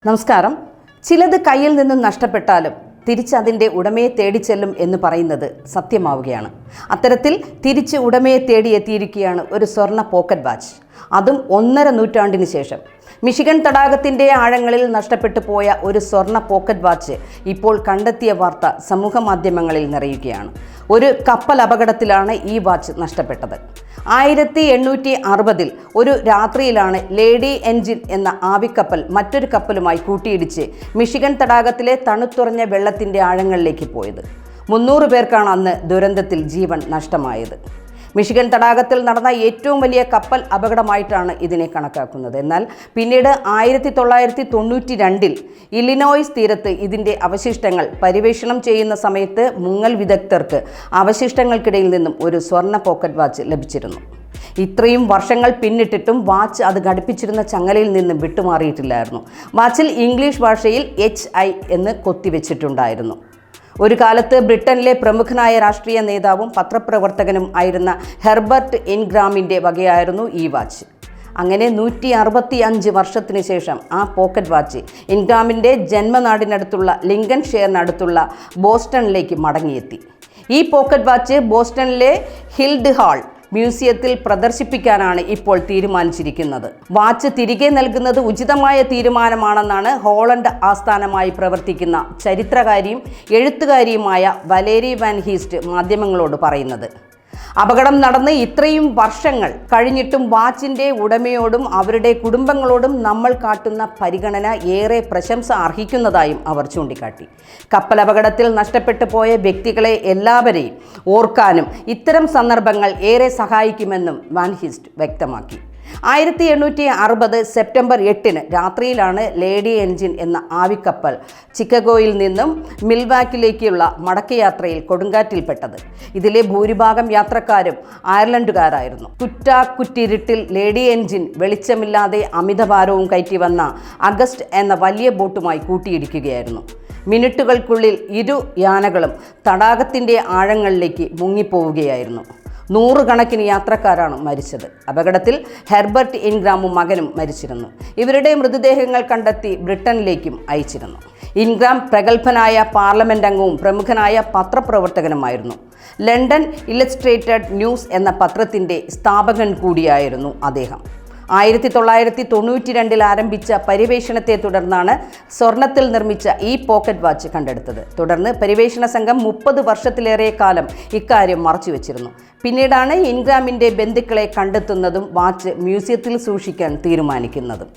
നമസ്കാരം. ചിലത് കയ്യിൽ നിന്നും നഷ്ടപ്പെട്ടാലും തിരിച്ചതിൻ്റെ ഉടമയെ തേടിച്ചെല്ലും എന്ന് പറയുന്നത് സത്യമാവുകയാണ്. അത്തരത്തിൽ തിരിച്ച് ഉടമയെ തേടിയെത്തിയിരിക്കുകയാണ് ഒരു സ്വർണ്ണ പോക്കറ്റ് വാച്ച്. അതും 1.5 നൂറ്റാണ്ടിന് ശേഷം. മിഷിഗൺ തടാകത്തിൻ്റെ ആഴങ്ങളിൽ നഷ്ടപ്പെട്ടു പോയ ഒരു സ്വർണ്ണ പോക്കറ്റ് വാച്ച് ഇപ്പോൾ കണ്ടെത്തിയ വാർത്ത സമൂഹ മാധ്യമങ്ങളിൽ നിറയുകയാണ്. ഒരു കപ്പൽ അപകടത്തിലാണ് ഈ വാച്ച് നഷ്ടപ്പെട്ടത്. 1860 ഒരു രാത്രിയിലാണ് ലേഡി എൻജിൻ എന്ന ആവിക്കപ്പൽ മറ്റൊരു കപ്പലുമായി കൂട്ടിയിടിച്ച് മിഷിഗൺ തടാകത്തിലെ തണുത്തുറഞ്ഞ വെള്ളത്തിൻ്റെ ആഴങ്ങളിലേക്ക് പോയത്. 300 പേർക്കാണ് അന്ന് ദുരന്തത്തിൽ ജീവൻ നഷ്ടമായത്. മിഷിഗൺ തടാകത്തിൽ നടന്ന ഏറ്റവും വലിയ കപ്പൽ അപകടമായിട്ടാണ് ഇതിനെ കണക്കാക്കുന്നത്. എന്നാൽ പിന്നീട് 1992 ഇല്ലിനോയ്സ് തീരത്ത് ഇതിൻ്റെ അവശിഷ്ടങ്ങൾ പര്യവേഷണം ചെയ്യുന്ന സമയത്ത് മുങ്ങൽ വിദഗ്ധർക്ക് അവശിഷ്ടങ്ങൾക്കിടയിൽ നിന്നും ഒരു സ്വർണ്ണ പോക്കറ്റ് വാച്ച് ലഭിച്ചിരുന്നു. ഇത്രയും വർഷങ്ങൾ പിന്നിട്ടിട്ടും വാച്ച് അത് ഘടിപ്പിച്ചിരുന്ന ചങ്ങലയിൽ നിന്നും വിട്ടുമാറിയിട്ടില്ലായിരുന്നു. വാച്ചിൽ ഇംഗ്ലീഷ് ഭാഷയിൽ HI എന്ന് കൊത്തിവെച്ചിട്ടുണ്ടായിരുന്നു. ഒരു കാലത്ത് ബ്രിട്ടനിലെ പ്രമുഖനായ രാഷ്ട്രീയ നേതാവും പത്രപ്രവർത്തകനും ആയിരുന്ന ഹെർബർട്ട് ഇൻഗ്രാമിൻ്റെ വകയായിരുന്നു ഈ വാച്ച്. അങ്ങനെ 165 വർഷത്തിന് ശേഷം ആ പോക്കറ്റ് വാച്ച് ഇൻഗ്രാമിൻ്റെ ജന്മനാടിനടുത്തുള്ള ലിങ്കൺഷെയറിനടുത്തുള്ള ബോസ്റ്റണിലേക്ക് മടങ്ങിയെത്തി. ഈ പോക്കറ്റ് വാച്ച് ബോസ്റ്റണിലെ ഹിൽഡ് ഹാൾ മ്യൂസിയത്തിൽ പ്രദർശിപ്പിക്കാനാണ് ഇപ്പോൾ തീരുമാനിച്ചിരിക്കുന്നത്. വാച്ച് തിരികെ നൽകുന്നത് ഉചിതമായ തീരുമാനമാണെന്നാണ് ഹോളണ്ട് ആസ്ഥാനമായി പ്രവർത്തിക്കുന്ന ചരിത്രകാരിയും എഴുത്തുകാരിയുമായ വലേരി വാൻ ഹീസ്റ്റ് മാധ്യമങ്ങളോട് പറയുന്നത്. അപകടം നടന്ന് ഇത്രയും വർഷങ്ങൾ കഴിഞ്ഞിട്ടും വാച്ചിൻ്റെ ഉടമയോടും അവരുടെ കുടുംബങ്ങളോടും നമ്മൾ കാട്ടുന്ന പരിഗണന ഏറെ പ്രശംസ അർഹിക്കുന്നതായും അവർ ചൂണ്ടിക്കാട്ടി. കപ്പലപകടത്തിൽ നഷ്ടപ്പെട്ടു പോയ വ്യക്തികളെ എല്ലാവരെയും ഓർക്കാനും ഇത്തരം സന്ദർഭങ്ങൾ ഏറെ സഹായിക്കുമെന്നും വാൻ ഹീസ്റ്റ് വ്യക്തമാക്കി. 1860 സെപ്റ്റംബർ 8 രാത്രിയിലാണ് ലേഡി എൻജിൻ എന്ന ആവിക്കപ്പൽ ചിക്കാഗോയിൽ നിന്നും മിൽവാക്കിലേക്കുള്ള മടക്കയാത്രയിൽ കൊടുങ്കാറ്റിൽപ്പെട്ടത്. ഇതിലെ ഭൂരിഭാഗം യാത്രക്കാരും അയർലൻഡുകാരായിരുന്നു. കുറ്റാക്കുറ്റിരുട്ടിൽ ലേഡി എൻജിൻ വെളിച്ചമില്ലാതെ അമിതഭാരവും കയറ്റി വന്ന അഗസ്റ്റ് എന്ന വലിയ ബോട്ടുമായി കൂട്ടിയിടിക്കുകയായിരുന്നു. മിനിറ്റുകൾക്കുള്ളിൽ ഇരു യാനകളും തടാകത്തിൻ്റെ ആഴങ്ങളിലേക്ക് മുങ്ങിപ്പോവുകയായിരുന്നു. 100 കണക്കിന് യാത്രക്കാരാണ് മരിച്ചത്. അപകടത്തിൽ ഹെർബർട്ട് ഇൻഗ്രാമും മകനും മരിച്ചിരുന്നു. ഇവരുടെ മൃതദേഹങ്ങൾ കണ്ടെത്തി ബ്രിട്ടനിലേക്കും അയച്ചിരുന്നു. ഇൻഗ്രാം പ്രഗത്ഭനായ പാർലമെന്റ് അംഗവും പ്രമുഖനായ പത്രപ്രവർത്തകനുമായിരുന്നു. ലണ്ടൻ ഇല്ലസ്ട്രേറ്റഡ് ന്യൂസ് എന്ന പത്രത്തിൻ്റെ സ്ഥാപകൻ കൂടിയായിരുന്നു അദ്ദേഹം. 1992 ആരംഭിച്ച പര്യവേഷണത്തെ തുടർന്നാണ് സ്വർണത്തിൽ നിർമ്മിച്ച ഈ പോക്കറ്റ് വാച്ച് കണ്ടെടുത്തത്. തുടർന്ന് പര്യവേഷണ സംഘം 30 വർഷത്തിലേറെ കാലം ഇക്കാര്യം മറച്ചുവെച്ചിരുന്നു. പിന്നീടാണ് ഇൻഗ്രാമിൻ്റെ ബന്ധുക്കളെ കണ്ടെത്തുന്നതും വാച്ച് മ്യൂസിയത്തിൽ സൂക്ഷിക്കാൻ തീരുമാനിക്കുന്നതും.